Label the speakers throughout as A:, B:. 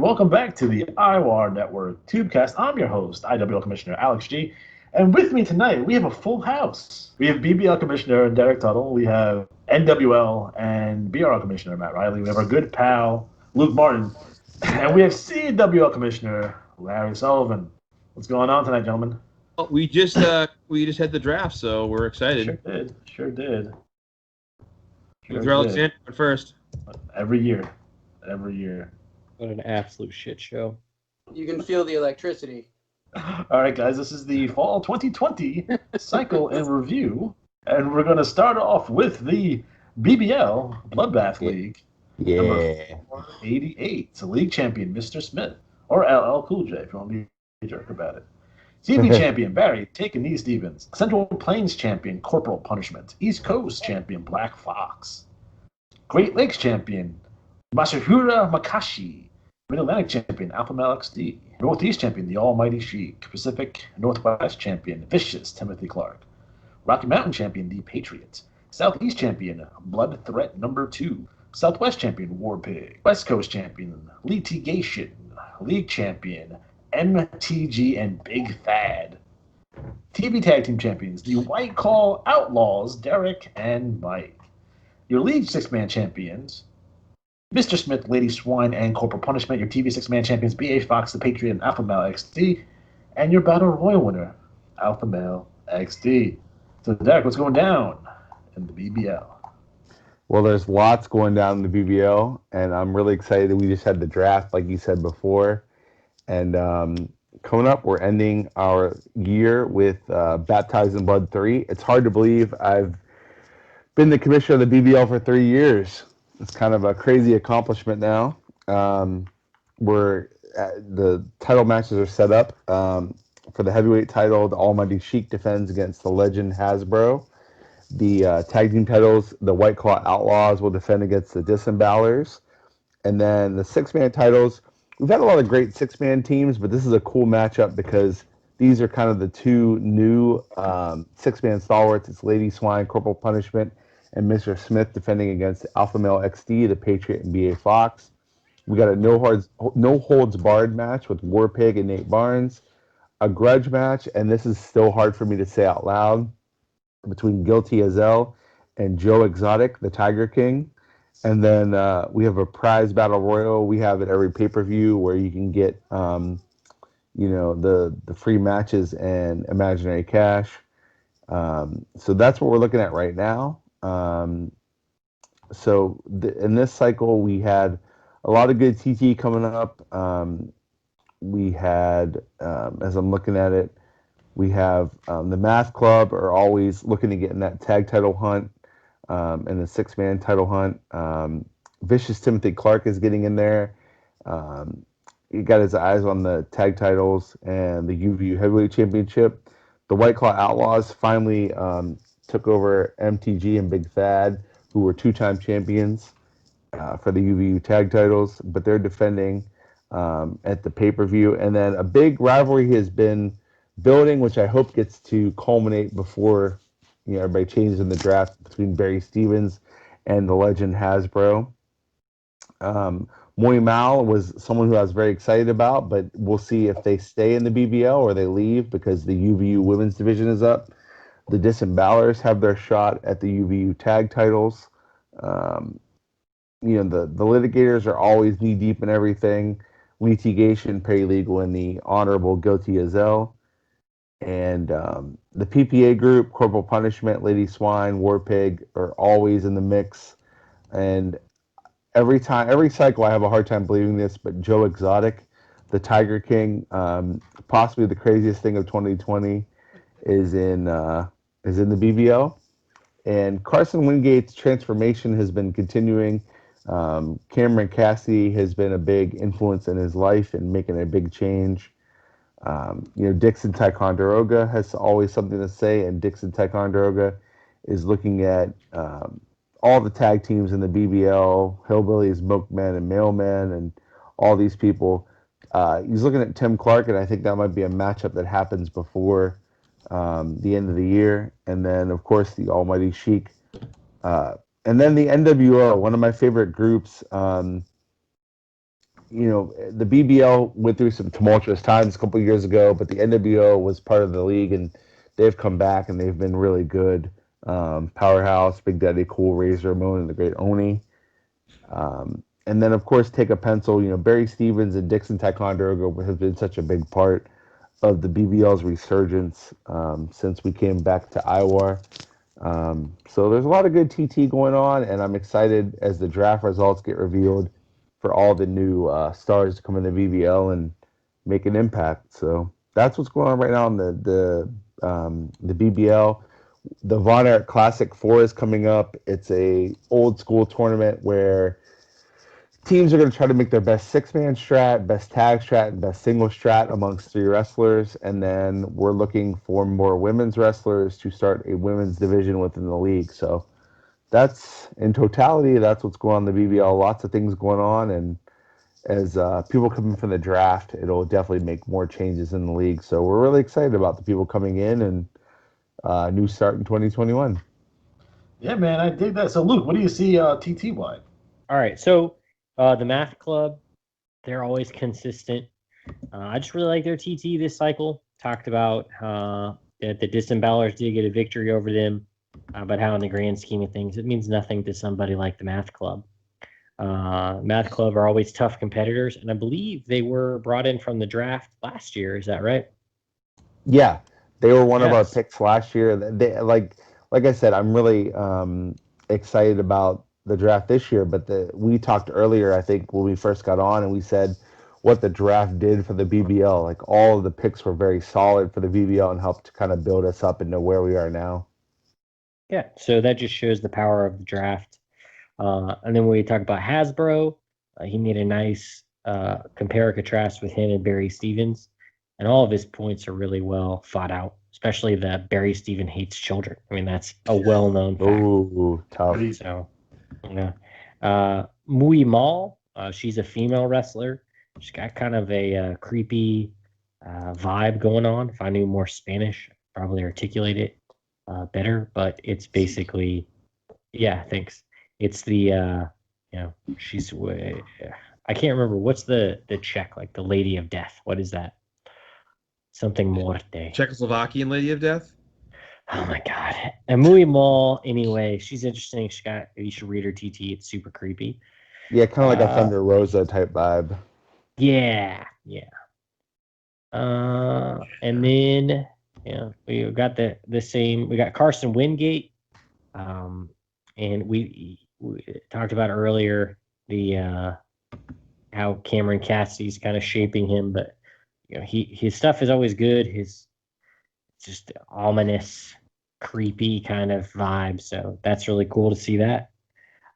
A: welcome back to the IWAR Network Tubecast. I'm your host, IWL Commissioner Alex G. And with me tonight, we have a full house. We have BBL Commissioner Derek Tuttle. We have NWL and BRL Commissioner Matt Riley. We have our good pal, Luke Martin. And we have CWL Commissioner Larry Sullivan. What's going on tonight, gentlemen?
B: Well, we just had the draft, so we're excited.
A: Sure did.
B: Luther Alexander went first.
A: Every year.
C: What an absolute shit show.
D: You can feel the electricity.
A: All right, guys, this is the fall 2020 cycle and review. And we're going to start off with the BBL Bloodbath League.
C: Yeah.
A: 88. League champion, Mr. Smith. Or LL Cool J, if you want to be a jerk about it. TV champion, Barry Taking Knee Stevens. Central Plains champion, Corporal Punishment. East Coast champion, Black Fox. Great Lakes champion, Masahiro Makashi. Mid-Atlantic champion, Alpha Male XD. Northeast champion, the Almighty Sheik. Pacific Northwest champion, Vicious Timothy Clark. Rocky Mountain champion, The Patriot. Southeast champion, Blood Threat number 2. Southwest champion, War Pig. West Coast champion, Litigation. League champion, MTG and Big Thad. TV Tag Team champions, the White Claw Outlaws, Derek and Mike. Your League six-man champions, Mr. Smith, Lady Swine, and Corporal Punishment. Your TV six-man champions, B.A. Fox, The Patriot, and Alpha Male XD. And your Battle Royal winner, Alpha Male XD. So, Derek, what's going down in the BBL?
E: Well, there's lots going down in the BBL, and I'm really excited. We just had the draft, like you said before. And coming up, we're ending our year with Baptized in Blood 3. It's hard to believe I've been the commissioner of the BBL for 3 years. It's kind of a crazy accomplishment now. The title matches are set up. For the heavyweight title, the Almighty Sheik defends against the Legend Hasbro. The tag team titles, the White Claw Outlaws will defend against the Disembowelers. And then the six-man titles, we've had a lot of great six-man teams, but this is a cool matchup because these are kind of the two new six-man stalwarts. It's Lady Swine, Corporal Punishment, and Mr. Smith defending against Alpha Male XD, The Patriot, and B.A. Fox. We got a no holds barred match with War Pig and Nate Barnes, a grudge match, and this is still hard for me to say out loud, between Guilty as L and Joe Exotic, the Tiger King. And then we have a prize battle royal. We have it every pay-per-view where you can get, the free matches and imaginary cash. So that's what we're looking at right now. In this cycle, we had a lot of good TT coming up. We had, as I'm looking at it, we have the Math Club are always looking to get in that tag title hunt and the six-man title hunt. Vicious Timothy Clark is getting in there. He got his eyes on the tag titles and the UVU Heavyweight Championship. The White Claw Outlaws finally took over MTG and Big Thad, who were two-time champions for the UVU tag titles, but they're defending at the pay-per-view. And then a big rivalry has been building, which I hope gets to culminate before everybody changes in the draft, between Barry Stevens and the Legend Hasbro. Moy Mal was someone who I was very excited about, but we'll see if they stay in the BBL or they leave because the UVU women's division is up. The Disembowelers have their shot at the UVU tag titles. The litigators are always knee deep in everything. Litigation, paralegal, and the honorable Guilty as L. And the PPA group, Corporal Punishment, Lady Swine, War Pig are always in the mix. And every cycle, I have a hard time believing this, but Joe Exotic, the Tiger King, possibly the craziest thing of 2020, is in the BBL. And Carson Wingate's transformation has been continuing. Cameron Cassidy has been a big influence in his life and making a big change. Dixon Ticonderoga has always something to say, and Dixon Ticonderoga is looking at all the tag teams in the BBL, Hillbillies, Milkmen, and Mailmen, and all these people. He's looking at Tim Clark, and I think that might be a matchup that happens before the end of the year. And then, of course, the Almighty Sheik. And then the NWO, one of my favorite groups. the BBL went through some tumultuous times a couple of years ago, but the NWO was part of the league, and they've come back and they've been really good. Powerhouse, Big Daddy Cool, Razor Ramon, and the Great Oni. And then, of course, take a pencil. Barry Stevens and Dixon Ticonderoga have been such a big part of the BBL's resurgence since we came back to IWAR. So there's a lot of good TT going on, and I'm excited as the draft results get revealed for all the new stars to come in the BBL and make an impact. So that's what's going on right now in the BBL. The Von Erich Classic 4 is coming up. It's a old school tournament where teams are going to try to make their best six-man strat, best tag strat, and best single strat amongst 3 wrestlers. And then we're looking for more women's wrestlers to start a women's division within the league. So that's, in totality, that's what's going on in the BBL. Lots of things going on. And as people come in from the draft, it'll definitely make more changes in the league. So we're really excited about the people coming in and new start in 2021.
A: Yeah, man, I dig that. So, Luke, what do you see TT-wide?
C: All right, so the Math Club, they're always consistent. I just really like their TT this cycle. Talked about that the Disembowelers did get a victory over them, but how in the grand scheme of things, it means nothing to somebody like the Math Club. Math Club are always tough competitors, and I believe they were brought in from the draft last year. Is that right?
E: Yeah, they were one of our
C: Yes.
E: picks last year. They like I said, I'm really excited about the draft this year. But we talked earlier, I think, when we first got on, and we said what the draft did for the BBL. Like all of the picks were very solid for the BBL and helped kind of build us up into where we are now.
C: Yeah, so that just shows the power of the draft. And then when we talk about Hasbro, he made a nice compare and contrast with him and Barry Stevens. And all of his points are really well thought out, especially that Barry Stevens hates children. I mean, that's a well-known fact.
E: Ooh, tough.
C: So, Mui Mall, she's a female wrestler. She's got kind of a creepy vibe going on. If I knew more Spanish, I'd probably articulate it better. But it's basically, yeah, thanks. It's the, she's way. I can't remember what's the Czech, like the Lady of Death. What is that? Something Morte.
B: Czechoslovakian Lady of Death?
C: Oh my god. And Mui Mall, anyway, she's interesting. You should read her TT. It's super creepy.
E: Yeah, kind of like a Thunder Rosa type vibe.
C: Yeah. And then we got the same. We got Carson Wingate. And we talked about earlier the how Cameron Cassidy's kind of shaping him, but his stuff is always good. His just ominous, creepy kind of vibe. So that's really cool to see that.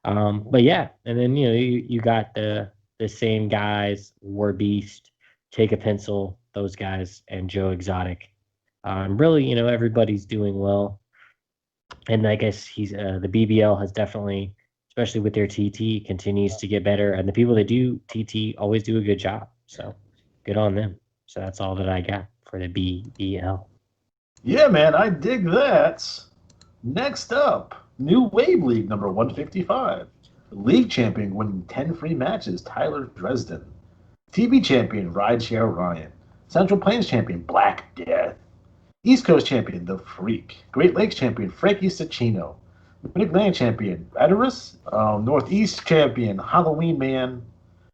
C: But yeah, and then you got the same guys, War Beast, Take a Pencil, those guys, and Joe Exotic. Really, everybody's doing well. And I guess he's the BBL has definitely, especially with their TT, continues to get better. And the people that do TT always do a good job. So good on them. So that's all that I got for the BBL.
A: Yeah, man, I dig that. Next up, New Wave League number 155. League champion winning 10 free matches, Tyler Dresden. TV champion, Rideshare Ryan. Central Plains champion, Black Death. East Coast champion, The Freak. Great Lakes champion, Frankie Cicino. Mid-Atlantic champion, Adderus. Northeast champion, Halloween Man.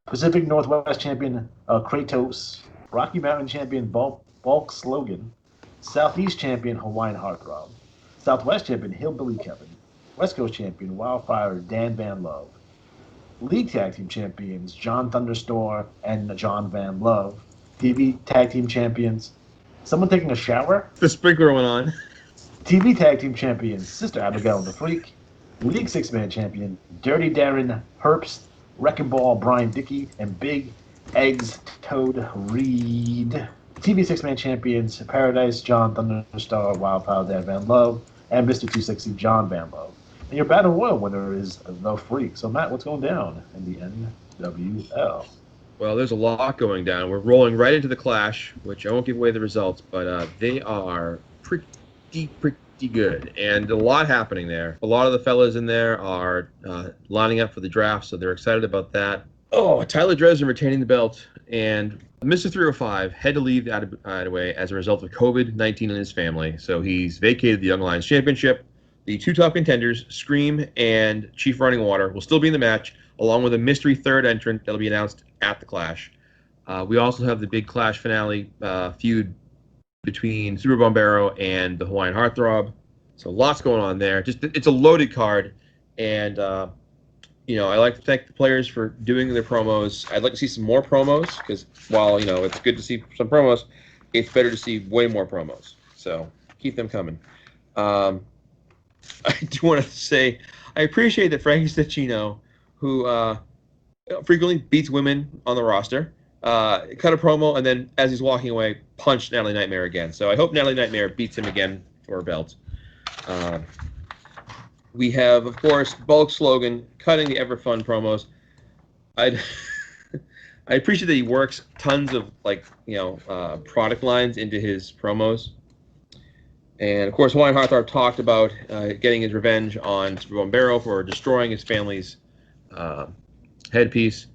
A: Pacific Northwest champion, Kratos. Rocky Mountain champion, Bulk Slogan. Southeast champion, Hawaiian Heartthrob. Southwest champion, Hillbilly Kevin. West Coast champion, Wildfire Dan Van Love. League Tag Team champions, John Thunderstorm and John Van Love. TV Tag Team champions, someone taking a shower?
B: The sprinkler went on.
A: TV Tag Team champions, Sister Abigail and the Freak. League Six-Man champion, Dirty Darren Herbst, Wrecking Ball Brian Dickey, and Big Eggs Toad Reed. TV Six-Man champions, Paradise John Thunderstar, Wildfire Dan Van Love, and Mr. 260 John Van Love. And your Battle Royal winner is The Freak. So, Matt, what's going down in the NWL?
B: Well, there's a lot going down. We're rolling right into the Clash, which I won't give away the results, but they are pretty good. And a lot happening there. A lot of the fellas in there are lining up for the draft, so they're excited about that. Oh, Tyler Dresden retaining the belt, and Mr. 305 had to leave IWA as a result of COVID-19 in his family. So he's vacated the Young Lions Championship. The two top contenders, Scream and Chief Running Water, will still be in the match, along with a mystery third entrant that'll be announced at the Clash. We also have the big Clash finale feud between Super Bombero and the Hawaiian Heartthrob. So lots going on there. It's a loaded card, and I like to thank the players for doing their promos. I'd like to see some more promos because while it's good to see some promos, it's better to see way more promos. So keep them coming. I do want to say I appreciate that Frankie Stachino, who frequently beats women on the roster, cut a promo and then as he's walking away, punched Natalie Nightmare again. So I hope Natalie Nightmare beats him again for a belt. We have, of course, Bulk Slogan cutting the ever fun promos. I appreciate that he works tons of product lines into his promos. And of course, Hawaiian Heartthrob talked about getting his revenge on Super Bombero for destroying his family's headpiece.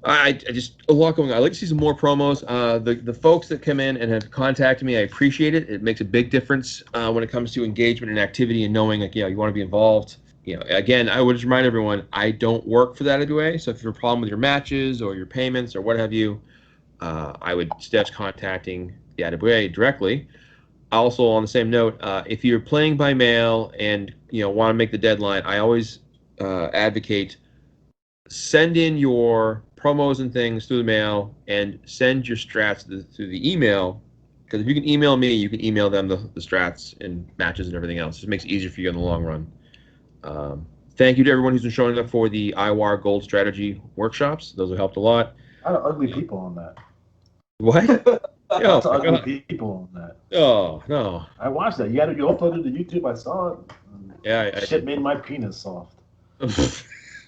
B: I just a lot going on. I'd like to see some more promos. The folks that come in and have contacted me, I appreciate it. It makes a big difference when it comes to engagement and activity and knowing you want to be involved. Again, I would just remind everyone, I don't work for that IWA. So if you have a problem with your matches or your payments or what have you, I would suggest contacting the IWA directly. Also, on the same note, if you're playing by mail and want to make the deadline, I always advocate send in your promos and things through the mail and send your strats through the email, because if you can email me, you can email them the strats and matches and everything else. It makes it easier for you in the long run. Thank you to everyone who's been showing up for the IWAR Gold Strategy workshops. Those have helped a lot.
A: A lot of ugly people on that.
B: What?
A: Lots of ugly people on that.
B: Oh, no.
A: I watched that. You uploaded to YouTube. I saw it.
B: Yeah.
A: Shit made my penis soft.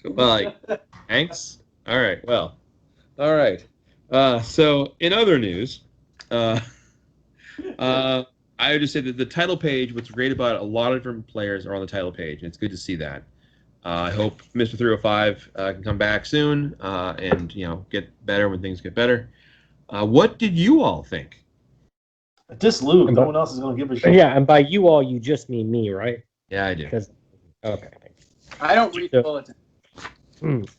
B: Well, thanks. All right. Well, all right. So in other news, I would just say that the title page, what's great about it, a lot of different players are on the title page, and it's good to see that. I hope Mr. 305 can come back soon and get better when things get better. What did you all think?
A: Just Lou. No one else is going to give a shit.
C: Yeah, and by you all, you just mean me, right?
B: Yeah, I do.
C: Okay.
D: I don't read bulletins.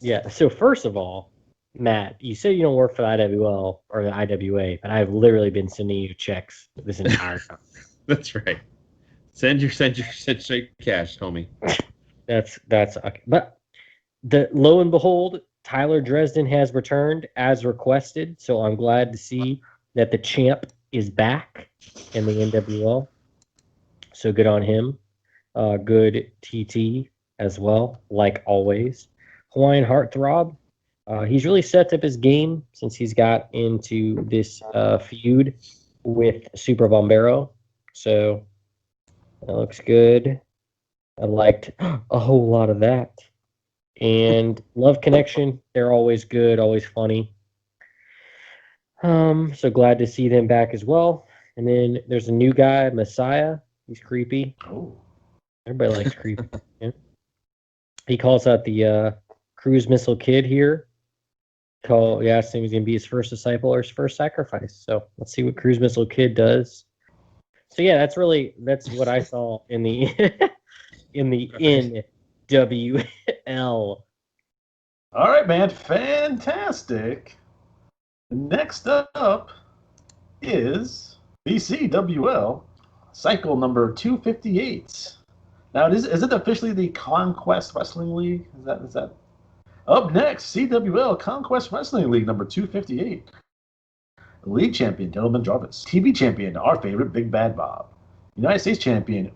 C: Yeah. So first of all, Matt, you said you don't work for the IWL or the IWA, but I've literally been sending you checks this entire time.
B: That's right. Send straight cash, homie.
C: That's okay. But lo and behold, Tyler Dresden has returned as requested. So I'm glad to see that the champ is back in the NWL. So good on him. Good TT as well, like always. Hawaiian Heartthrob. He's really stepped up his game since he's got into this feud with Super Bombero. So that looks good. I liked a whole lot of that. And Love Connection, they're always good, always funny. So glad to see them back as well. And then there's a new guy, Messiah. He's creepy.
A: Oh.
C: Everybody likes creepy. Yeah. He calls out the cruise missile kid here. He asked him if he's going to be his first disciple or his first sacrifice. So let's see what cruise missile kid does. So yeah, that's what I saw in the NWL.
A: All right, man. Fantastic. Next up is BCWL cycle number 258. Now, is it officially the Conquest Wrestling League? Is that? Up next, CWL Conquest Wrestling League number 258. League champion, Gentleman Jarvis. TV champion, our favorite, Big Bad Bob. United States champion,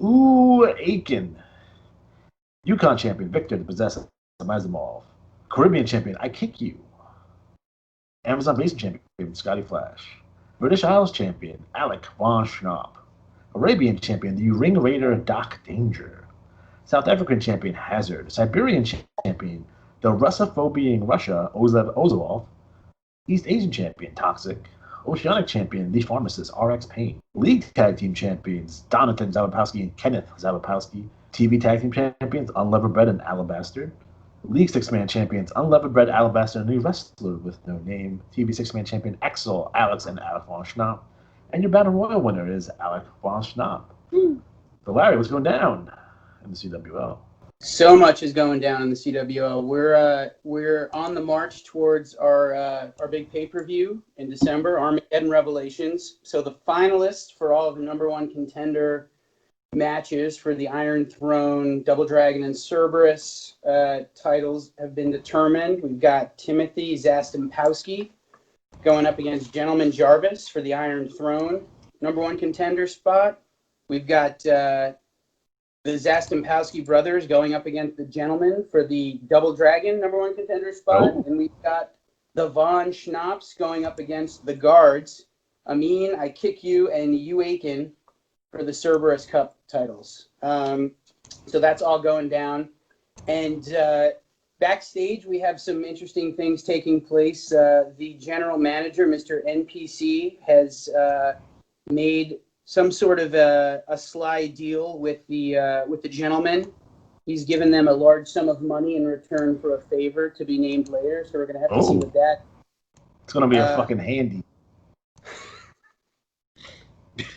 A: Aiken. Yukon champion, Victor the Possessive Mazimov. Caribbean champion, I Kick You. Amazon Basin champion, Scotty Flash. British Isles champion, Alec Von Schnapp. Arabian champion, the Ring Raider, Doc Danger. South African champion, Hazard. Siberian champion, the Russophobiaing Russia, Ozolov. East Asian champion, Toxic. Oceanic champion, the Pharmacist, RX Payne. League tag team champions, Donatan Zabapowski and Kenneth Zabapowski. TV tag team champions, Unlevered Bread and Alabaster. League six-man champions, Unleavened Red Alabaster, a new wrestler with no name. TV six-man champion, Axel, Alex, and Alec von Schnapp. And your Battle Royal winner is Alec von Schnapp. So Larry, what's going down in the CWL?
D: So much is going down in the CWL. We're on the march towards our big pay-per-view in December, Armageddon Revelations. So the finalists for all of the number one contender matches for the Iron Throne, Double Dragon, and Cerberus titles have been determined. We've got Timothy Zastampowski going up against Gentleman Jarvis for the Iron Throne number one contender spot. We've got the Zastampowski brothers going up against the Gentlemen for the Double Dragon number one contender spot. And we've got the Von Schnapps going up against the Guards, Amin, I Kick You, and You Aiken for the Cerberus Cup titles. So that's all going down. And backstage, we have some interesting things taking place. The general manager, Mr. NPC, has made some sort of a sly deal with the gentlemen. He's given them a large sum of money in return for a favor to be named later. So we're going to have to see what that.
A: It's going to be a fucking handy.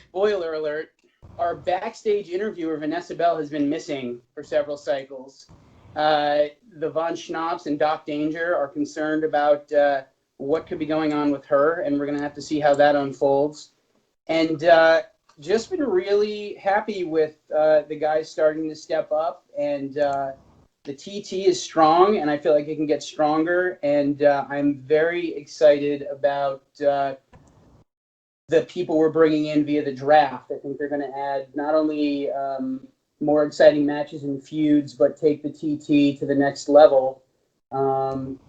D: Spoiler alert. Our backstage interviewer, Vanessa Bell, has been missing for several cycles. The Von Schnapps and Doc Danger are concerned about what could be going on with her, and we're going to have to see how that unfolds. And just been really happy with the guys starting to step up, and the TT is strong, and I feel like it can get stronger, and I'm very excited about the people we're bringing in via the draft. I think they're going to add not only more exciting matches and feuds, but take the TT to the next level. And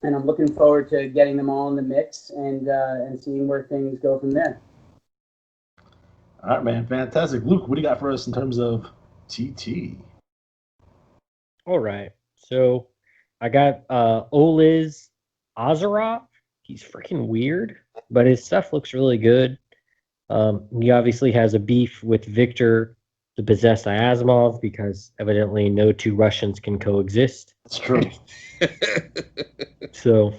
D: I'm looking forward to getting them all in the mix and seeing where things go from there.
A: All right, man. Fantastic. Luke, what do you got for us in terms of TT?
C: All right. So I got Oliz Ozarov. He's freaking weird, but his stuff looks really good. He obviously has a beef with Victor, the possessed Asimov, because evidently no two Russians can coexist.
A: That's true.
C: So,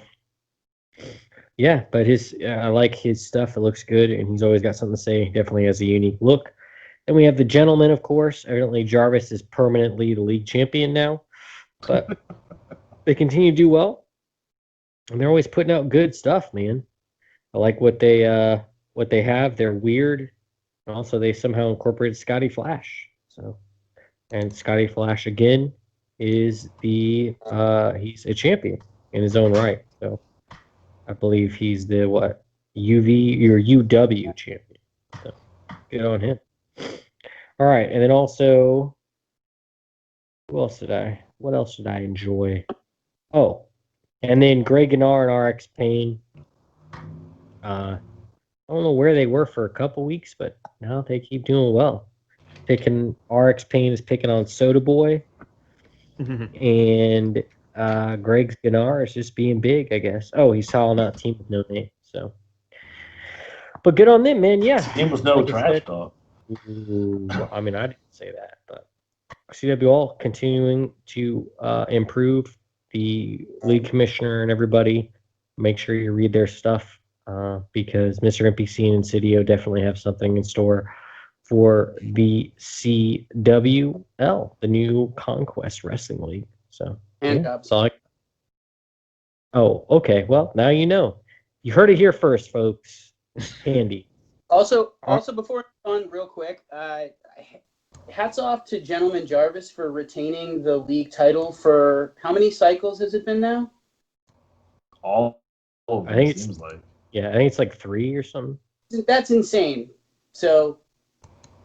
C: yeah, but I like his stuff. It looks good, and he's always got something to say. Definitely has a unique look. Then we have the Gentleman, of course. Evidently, Jarvis is permanently the league champion now, but they continue to do well. And they're always putting out good stuff, man. I like what they have. They're weird. And also, they somehow incorporated Scotty Flash. So, and Scotty Flash again is he's a champion in his own right. So, I believe he's the UV or UW champion. So, good on him. All right, and then also, what else did I enjoy? Oh. And then Greg Gannard and RX Payne. I don't know where they were for a couple weeks, but now they keep doing well. RX Payne is picking on Soda Boy. And Greg Gannard is just being big, I guess. Oh, he's calling out Team with No Name. So, but good on them, man. Yeah.
A: Team was no
C: like
A: trash talk.
C: I mean, I didn't say that, but CWL continuing to improve. The league commissioner and everybody, make sure you read their stuff because Mr. NPC and Insidio definitely have something in store for the CWL, the new Conquest Wrestling League. So, oh, okay. Well, now you know. You heard it here first, folks. Handy.
D: Also, before on real quick, hats off to Gentleman Jarvis for retaining the league title for how many cycles has it been now?
A: All of them, it seems like.
C: Yeah, I think it's like 3 or something.
D: That's insane. So,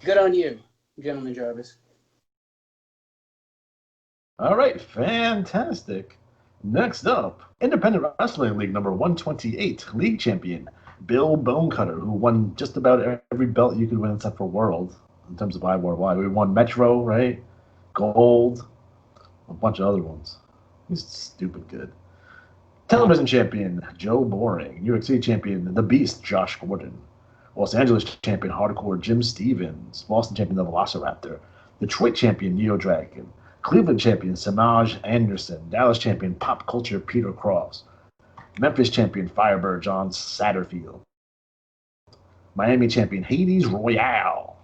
D: good on you, Gentleman Jarvis.
A: All right, fantastic. Next up, Independent Wrestling League number 128, league champion Bill Bonecutter, who won just about every belt you could win except for World. In terms of IWAR, we won Metro, right? Gold, a bunch of other ones. He's stupid good. Television champion Joe Boring, New York City champion The Beast Josh Gordon, Los Angeles champion Hardcore Jim Stevens, Boston champion The Velociraptor, Detroit champion Neo Dragon, Cleveland champion Samaj Anderson. Dallas champion Pop Culture Peter Cross. Memphis champion Firebird John Satterfield. Miami champion Hades Royale.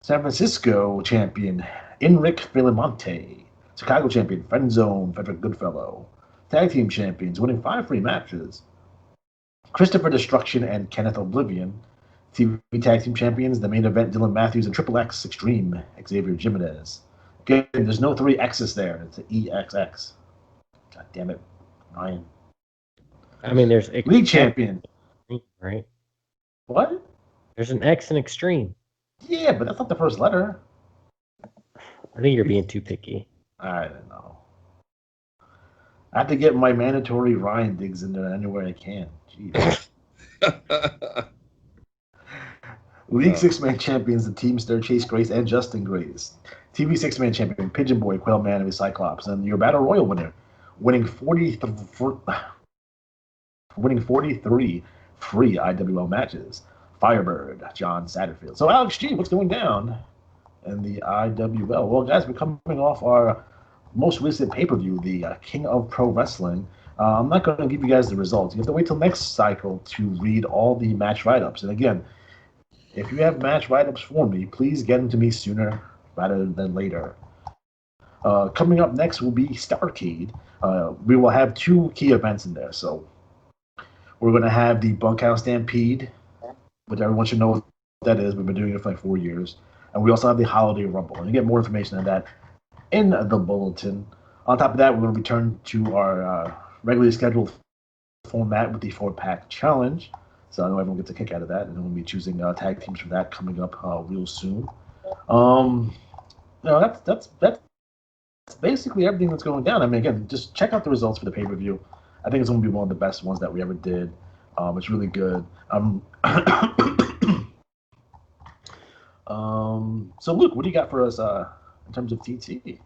A: San Francisco champion Enric Filimonte. Chicago champion Friendzone Frederick Goodfellow. Tag team champions winning 5 free matches. Christopher Destruction and Kenneth Oblivion. TV tag team champions, the main event Dylan Matthews and Triple X Extreme Xavier Jimenez. Again, there's no 3 X's there. It's an EXX. God damn it, Ryan.
C: I mean, there's
A: League champion.
C: right?
A: What?
C: There's an X in extreme.
A: Yeah, but that's not the first letter.
C: I think you're being too picky.
A: I don't know. I have to get my mandatory Ryan digs in there anywhere I can. Jeez. League 6-man champions, the Teamster, Chase Grace, and Justin Grace. TV 6-man champion, Pigeon Boy, Quail Man, and Cyclops. And your Battle Royal winner, winning 43 free IWL matches. Firebird, John Satterfield. So, Alex G, what's going down in the IWL? Well, guys, we're coming off our most recent pay-per-view, the King of Pro Wrestling. I'm not going to give you guys the results. You have to wait till next cycle to read all the match write-ups. And again, if you have match write-ups for me, please get them to me sooner rather than later. Coming up next will be Starrcade. We will have 2 key events in there. So we're going to have the Bunkhouse Stampede, which everyone should know what that is. We've been doing it for like 4 years. And we also have the Holiday Rumble. And you get more information on that in the bulletin. On top of that, we're going to return to our regularly scheduled format with the 4-pack challenge. So I know everyone gets a kick out of that, and we'll be choosing tag teams for that coming up real soon. That's basically everything that's going down. I mean, again, just check out the results for the pay-per-view. I think it's going to be one of the best ones that we ever did. It's really good. So Luke, what do you got for us in terms of TT?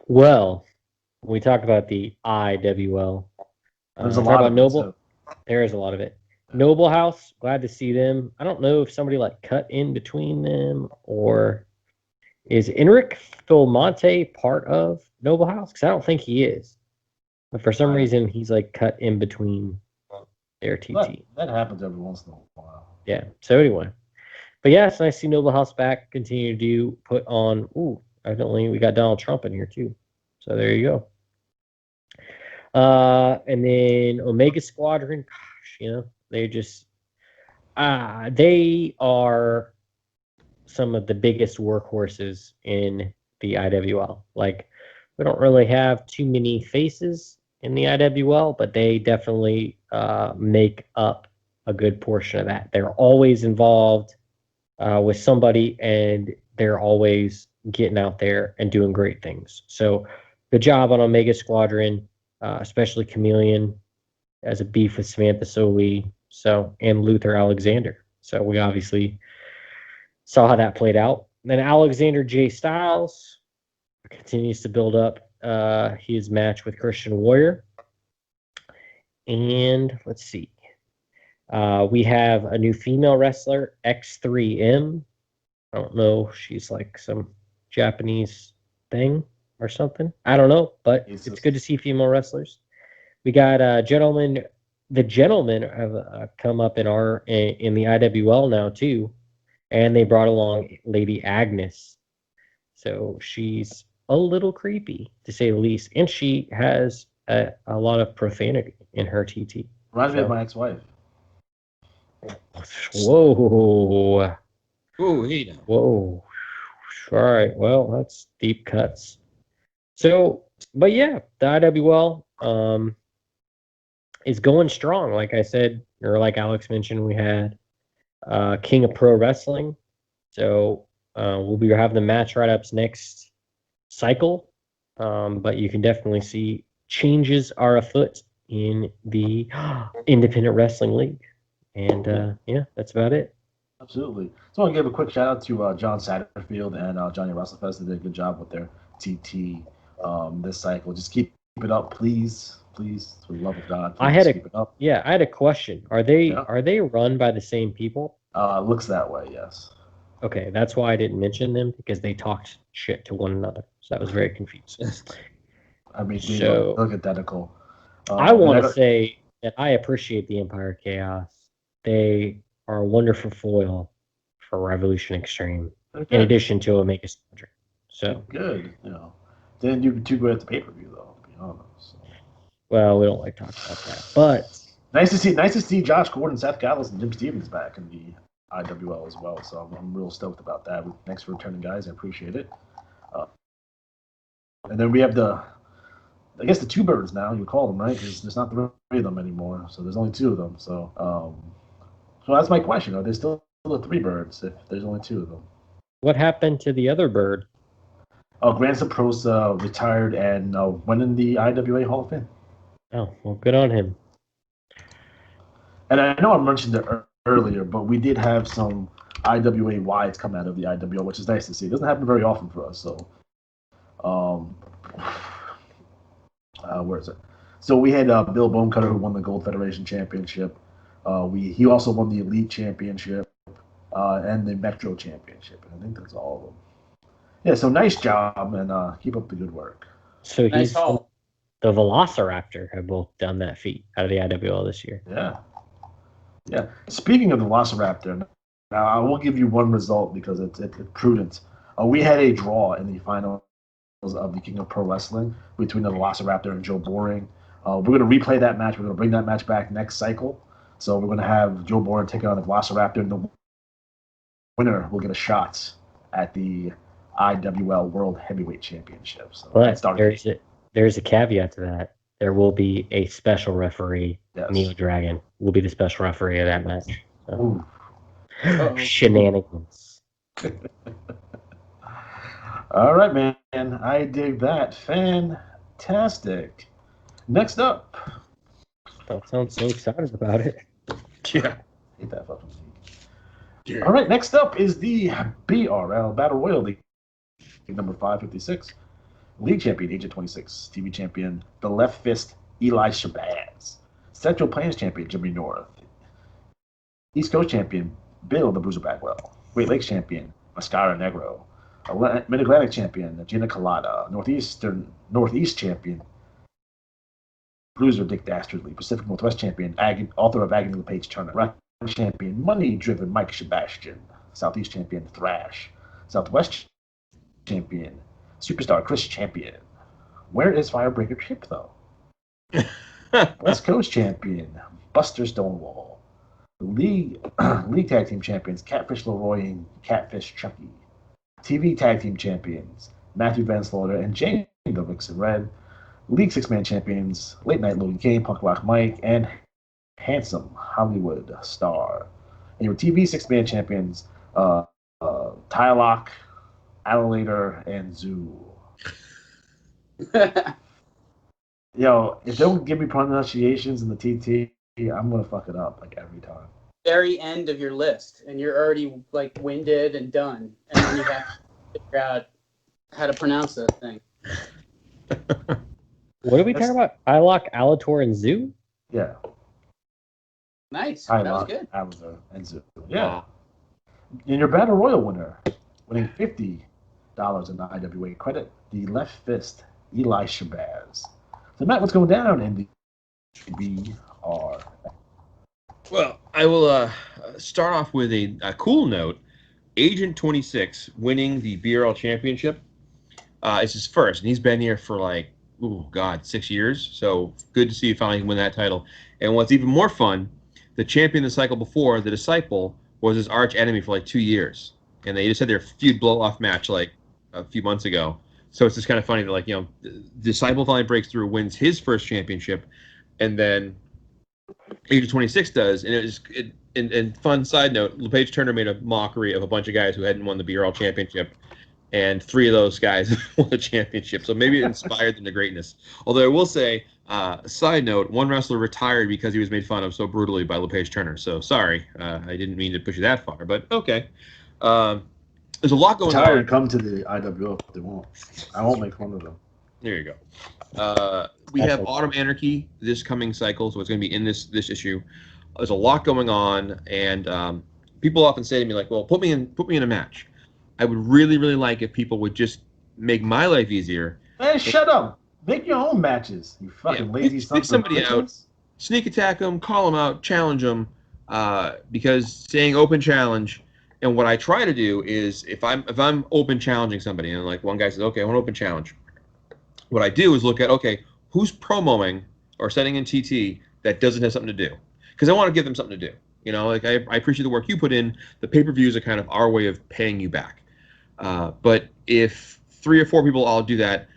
C: Well, we talk about the IWL.
A: There's a
C: talk
A: lot
C: about
A: of
C: Noble.
A: So.
C: There is a lot of it. Noble House, glad to see them. I don't know if somebody like cut in between them, or is Enric Filmonte part of Noble House? Because I don't think he is. But for some reason, he's like cut in between their TT.
A: That happens every once in a while.
C: Yeah. So anyway, but yeah, it's nice to see Noble House back. Continue to put on. Ooh, evidently we got Donald Trump in here too. So there you go. And then Omega Squadron, gosh, they just they are some of the biggest workhorses in the IWL. Like, we don't really have too many faces in the IWL, but they definitely make up a good portion of that. They're always involved with somebody, and they're always getting out there and doing great things. So good job on Omega Squadron. Especially Chameleon as a beef with Samantha Soli, and Luther Alexander. So we obviously saw how that played out. And then Alexander J. Styles continues to build up his match with Christian Warrior. And let's see. We have a new female wrestler, X3M. I don't know. She's like some Japanese thing or something. I don't know, but it's good to see female wrestlers. We got the gentlemen have come up in the IWL now too, and they brought along Lady Agnes. So she's a little creepy to say the least, and she has a lot of profanity in her TT.
A: Reminds me of my ex-wife.
C: Whoa.
B: Oh, hey now.
C: Whoa. All right. Well, that's deep cuts. So, but yeah, the IWL is going strong. Like I said, or like Alex mentioned, we had King of Pro Wrestling. So we'll be having the match write-ups next cycle. But you can definitely see changes are afoot in the Independent Wrestling League. And yeah, that's about it.
A: Absolutely. So I want to give a quick shout out to John Satterfield and Johnny WrestleFest. They did a good job with their TT this cycle. Just keep it up, please. Please, for the love of God. Keep it up.
C: I had a question. Are they run by the same people?
A: Looks that way, yes.
C: Okay, that's why I didn't mention them, because they talked shit to one another. So that was very confusing.
A: I mean, they
C: So
A: look identical.
C: I want to
A: got-
C: say that I appreciate the Empire Chaos. They are a wonderful foil for Revolution Extreme,
A: they're
C: in
A: good.
C: addition to Omega Squadron. So,
A: Good, Then you too good at the pay per view, though. To be honest. So.
C: well, we don't like talking about that, but
A: Nice to see Josh Gordon, Seth Gallows, and Jim Stevens back in the IWL as well. So I'm real stoked about that. Thanks for returning, guys. I appreciate it. And then we have I guess the two birds now. You call them, right? Because there's not three of them anymore. So there's only two of them. So that's my question. Are there still the three birds if there's only two of them?
C: what happened to the other bird?
A: Grant Saprosa retired and went in the IWA Hall of Fame.
C: Oh, well, good on him.
A: And I know I mentioned it earlier, but we did have some IWA wides come out of the IWL, which is nice to see. It doesn't happen very often for us. So, where is it? So we had Bill Bonecutter, who won the Gold Federation Championship. He also won the Elite Championship and the Metro Championship. And I think that's all of them. Yeah, so nice job, and keep up the good work.
C: So
D: Nice
C: he's
D: haul.
C: the Velociraptor have both done that feat out of the IWL this year.
A: Yeah. Speaking of the Velociraptor, now I will give you one result because it's prudent. We had a draw in the finals of the King of Pro Wrestling between the Velociraptor and Joe Boring. We're going to replay that match. We're going to bring that match back next cycle. So we're going to have Joe Boring take on the Velociraptor, and the winner will get a shot at the IWL World Heavyweight Championship. So
C: But there's a caveat to that. There will be a special referee.
A: Yes.
C: Neo Dragon will be the special referee of that match. So.
A: Ooh.
C: Shenanigans.
A: All right, man. I dig that. Fantastic. Next up.
C: Don't sound so excited about it.
B: Yeah.
A: Hate that fucking league. All right, next up is the BRL Battle Royal League, number 556. League champion, Agent 26. TV champion, the Left Fist, Eli Shabazz. Central Plains champion, Jimmy North. East Coast champion, Bill the Bruiser Bagwell. Great Lakes champion, Mascara Negro. Mid-Atlantic champion, Gina Colada. Northeast champion, Bruiser Dick Dastardly. Pacific Northwest champion, author of Agony LePage Turner. Rock champion, money-driven Mike Sebastian. Southeast champion, Thrash. Southwest champion, Superstar Chris Champion. Where is Firebreaker Chip, though? West Coast champion, Buster Stonewall. League tag team champions, Catfish Leroy and Catfish Chucky. TV tag team champions, Matthew Van Slaughter and Jane the Vixen Red. League six-man champions, Late Night Logan Kane, Punk Rock Mike, and Handsome Hollywood Star. And your TV six-man champions, Tylock, Alligator, and Zoo. Yo, if they don't give me pronunciations in the TT, I'm gonna fuck it up like every time.
D: Very end of your list, and you're already like winded and done, and then you have to figure out how to pronounce that thing.
C: What are we talking about? Tylock, Alator, and Zoo?
A: Yeah.
D: Nice. That was
A: Tylock,
D: good.
A: Alligator, and Zoo. Yeah.
B: Wow.
A: And your Battle Royal winner, winning $50 in the IWA credit, the Left Fist, Eli Shabazz. So, Matt, what's going down in the BR?
B: Well, I will start off with a cool note. Agent 26 winning the BRL Championship. It's his first, and he's been here for 6 years. So good to see you finally win that title. And what's even more fun, the champion the cycle before, the Disciple, was his arch enemy for 2 years. And they just had their feud blow-off match a few months ago. So it's just kind of funny that, the Disciple finally breaks through, wins his first championship, and then Agent 26 does. And fun side note, LePage Turner made a mockery of a bunch of guys who hadn't won the BRL Championship, and 3 of those guys won the championship. So maybe it inspired them to greatness. Although I will say, side note, one wrestler retired because he was made fun of so brutally by LePage Turner. So sorry, I didn't mean to push you that far, but okay. There's a lot going on.
A: Come to the IWO if they won't. I won't make fun of them.
B: There you go. We have Autumn Anarchy this coming cycle, so it's going to be in this issue. There's a lot going on, and people often say to me like, "Well, put me in a match." I would really, really like if people would just make my life easier.
A: Man, shut up. Make your own matches. You fucking lazy
B: Pick
A: sons of
B: somebody out,
A: bitches.
B: sneak attack them, call them out, challenge them. Because saying open challenge, and what I try to do is if I'm open challenging somebody, and like one guy says, "Okay, I want to open challenge," what I do is look at, okay, who's promoing or setting in TT that doesn't have something to do, because I want to give them something to do. You know, like I appreciate the work you put in. The pay-per-views are kind of our way of paying you back. But if 3 or 4 people all do that,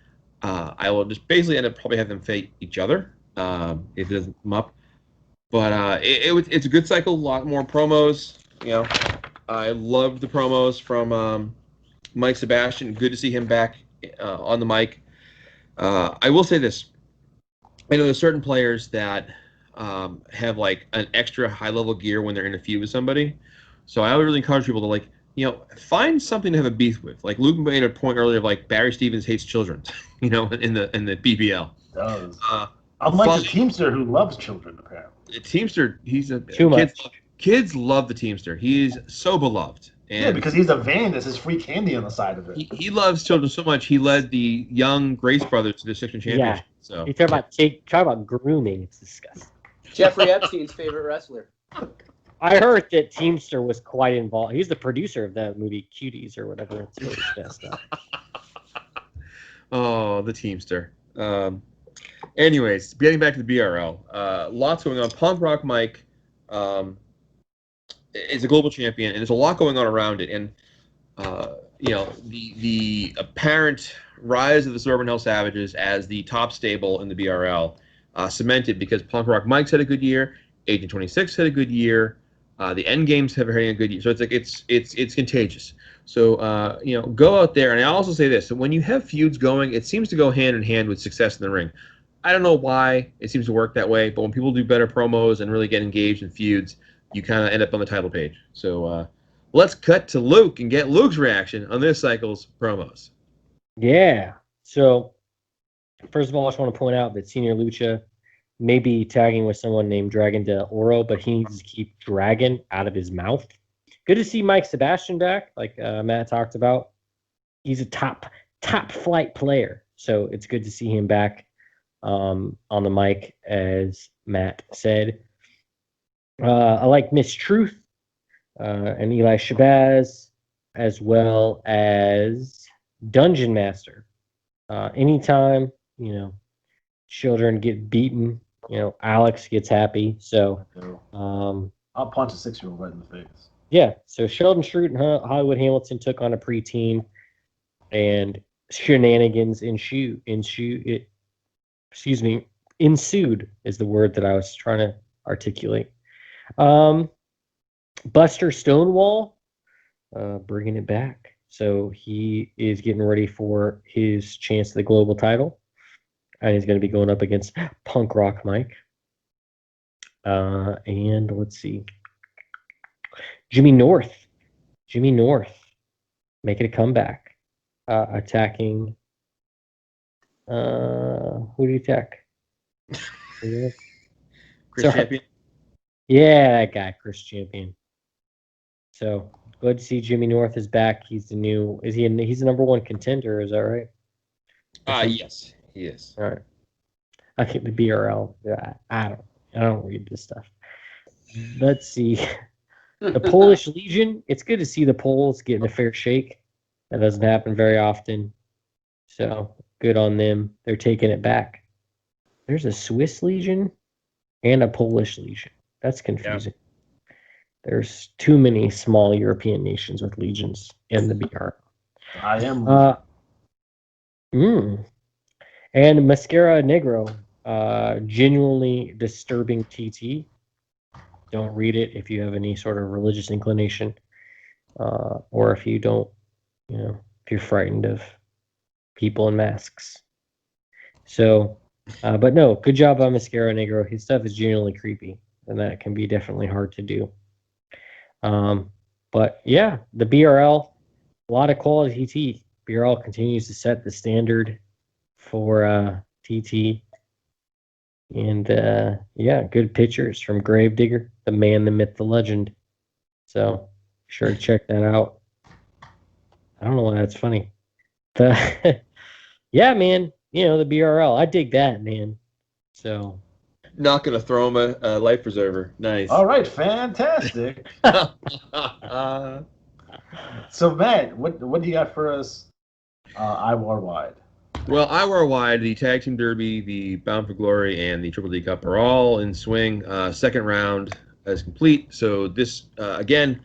B: I will just basically end up probably having them fight each other if it doesn't come up. But it's a good cycle, a lot more promos. You know, I loved the promos from Mike Sebastian. Good to see him back on the mic. I will say this. I know there's certain players that have like an extra high-level gear when they're in a feud with somebody. So I would really encourage people to like, find something to have a beef with. Like Luke made a point earlier of like Barry Stevens hates children, in the BBL.
A: Does. Unlike the Teamster who loves children, apparently.
B: The Teamster,
C: Too much.
B: Kids love the Teamster. He's so beloved. And
A: yeah, because he's a van that says free candy on the side of it.
B: he loves children so much. He led the young Grace brothers to the Six-Man Championship.
C: Yeah.
B: So
C: You talk about grooming. It's disgusting.
D: Jeffrey Epstein's favorite wrestler.
C: I heard that Teamster was quite involved. He's the producer of that movie Cuties or whatever. It's really messed up.
B: Oh, the Teamster. Anyways, getting back to the BRL, lots going on. Punk Rock Mike is a global champion, and there's a lot going on around it. And the apparent rise of the Suburban Hell Savages as the top stable in the BRL cemented because Punk Rock Mike's had a good year, Agent 26 had a good year, the End Games have had a good year. So it's like it's contagious. So go out there, and I also say this: when you have feuds going, it seems to go hand in hand with success in the ring. I don't know why it seems to work that way, but when people do better promos and really get engaged in feuds, you kind of end up on the title page. So let's cut to Luke and get Luke's reaction on this cycle's promos.
C: Yeah. So, first of all, I just want to point out that Senior Lucha may be tagging with someone named Dragon de Oro, but he needs to keep Dragon out of his mouth. Good to see Mike Sebastian back, like Matt talked about. He's a top flight player, so it's good to see him back on the mic, as Matt said. I like Miss Truth and Eli Shabazz, as well as Dungeon Master. Anytime, children get beaten, Alex gets happy. So
A: I'll punch a 6-year-old right in the face.
C: Yeah, so Sheldon Schrute and Hollywood Hamilton took on a pre-team, and shenanigans ensued is the word that I was trying to articulate. Buster Stonewall, bringing it back. So he is getting ready for his chance at the global title, and he's going to be going up against Punk Rock Mike. And let's see. Jimmy North making a comeback, attacking. Who do you attack?
B: Chris
C: Sorry.
B: Champion.
C: Yeah, that guy, Chris Champion. So good to see Jimmy North is back. He's the new. He's the number 1 contender. Is that right?
B: Yes, he is.
C: All right. I think the BRL. I don't read this stuff. Let's see. The Polish Legion. It's good to see the Poles getting a fair shake. That doesn't happen very often. So good on them. They're taking it back. There's a Swiss Legion and a Polish Legion. That's confusing. Yeah. There's too many small European nations with legions in the BR.
A: I am.
C: And Mascara Negro, genuinely disturbing TT. Don't read it if you have any sort of religious inclination, or if you don't, if you're frightened of people in masks. So, but no, good job on Mascara Negro. His stuff is genuinely creepy, and that can be definitely hard to do. But yeah, the BRL, a lot of quality TT. BRL continues to set the standard for TT. And yeah, good pictures from Gravedigger, the man, the myth, the legend. So Sure to check that out. I don't know why that's funny. The yeah, man. You know, the BRL. I dig that, man. So
B: Not gonna throw him a life preserver. Nice.
A: All right, fantastic. So, Matt, what do you got for us IWAR wide?
B: Well, IWAR wide, the Tag Team Derby, the Bound for Glory, and the Triple D Cup are all in swing. Second round is complete. So this, again,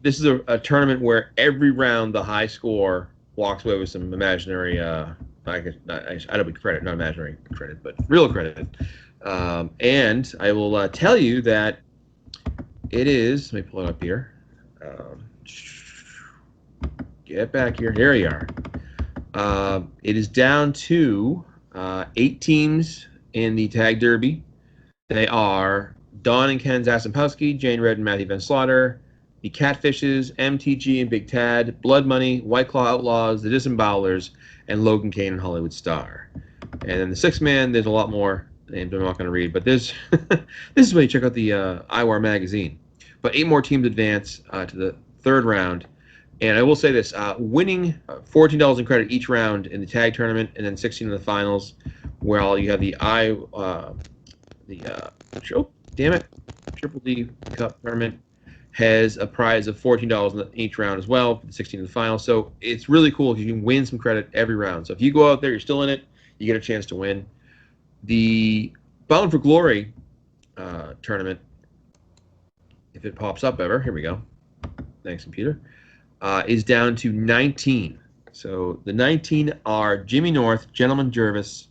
B: this is a tournament where every round the high score walks away with some imaginary, I don't mean credit, not imaginary credit, but real credit. And I will tell you that it is, let me pull it up here. Get back here. Here we are. It is down to 8 teams in the Tag Derby. They are Don and Ken Zasampowski, Jane Red and Matthew Van Slaughter, the Catfishes, MTG and Big Tad, Blood Money, White Claw Outlaws, the Disembowelers, and Logan Kane and Hollywood Star. And then the sixth man, there's a lot more names I'm not going to read, but there's this is when you check out the IWAR magazine. But 8 more teams advance to the third round. And I will say this, winning $14 in credit each round in the tag tournament and then 16 in the finals, where you have the Triple D Cup tournament has a prize of $14 in each round as well for the 16 in the final. So it's really cool because you can win some credit every round. So if you go out there, you're still in it, you get a chance to win. The Bound for Glory tournament, if it pops up ever, here we go. Thanks, computer. Is down to 19. So the 19 are Jimmy North, Gentleman Jervis,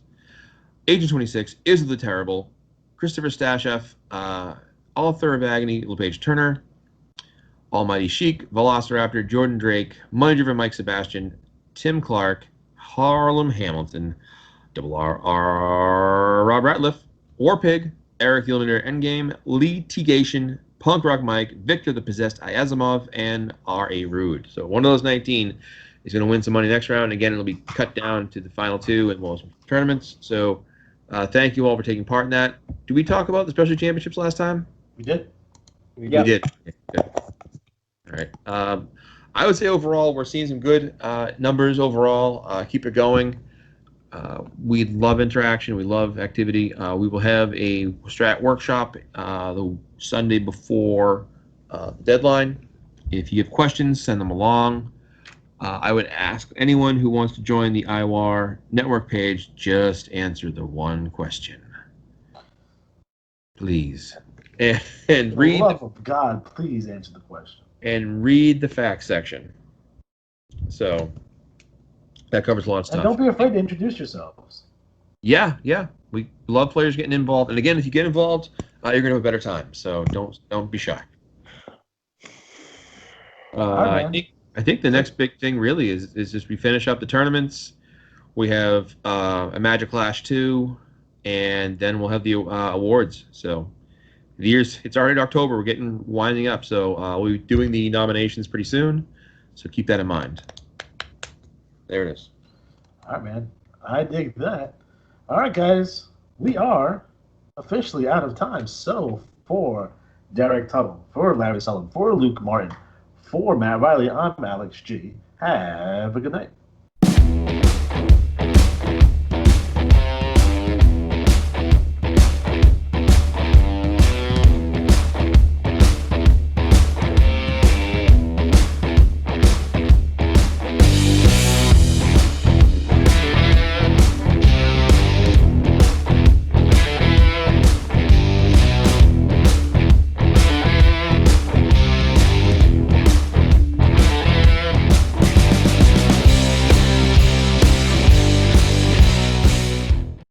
B: Agent 26, Is the Terrible, Christopher Stasheff, Author of Agony, LePage Turner, Almighty Sheik, Velociraptor, Jordan Drake, Money Driven Mike Sebastian, Tim Clark, Harlem Hamilton, R. Rob Ratliff, Warpig, Eric the Eliminator Endgame, Lee Tigation, Punk Rock Mike, Victor the Possessed Ayazimov, and R.A. Rude. So one of those 19 is going to win some money next round. Again, it'll be cut down to the final 2 in most tournaments. So thank you all for taking part in that. Did we talk about the specialty championships last time?
A: We did.
B: We did. Okay, good. All right. I would say overall we're seeing some good numbers overall. Keep it going. We love interaction. We love activity. We will have a strat workshop the Sunday before the deadline. If you have questions, send them along. I would ask anyone who wants to join the IWAR network page, just answer the one question. Please. And read.
A: For the love of God, please answer the question.
B: And read the facts section. So that covers a lot of stuff.
A: And don't be afraid to introduce yourselves.
B: Yeah. We love players getting involved. And again, if you get involved, you're going to have a better time. So don't be shy.
A: Right,
B: I think the next big thing really is just we finish up the tournaments. We have a Magic Clash 2, and then we'll have the awards. So it's already October. We're winding up. So we'll be doing the nominations pretty soon. So keep that in mind. There it is.
A: All right, man. I dig that. All right, guys. We are officially out of time. So for Derek Tuttle, for Larry Sullivan, for Luke Martin, for Matt Riley, I'm Alex G. Have a good night.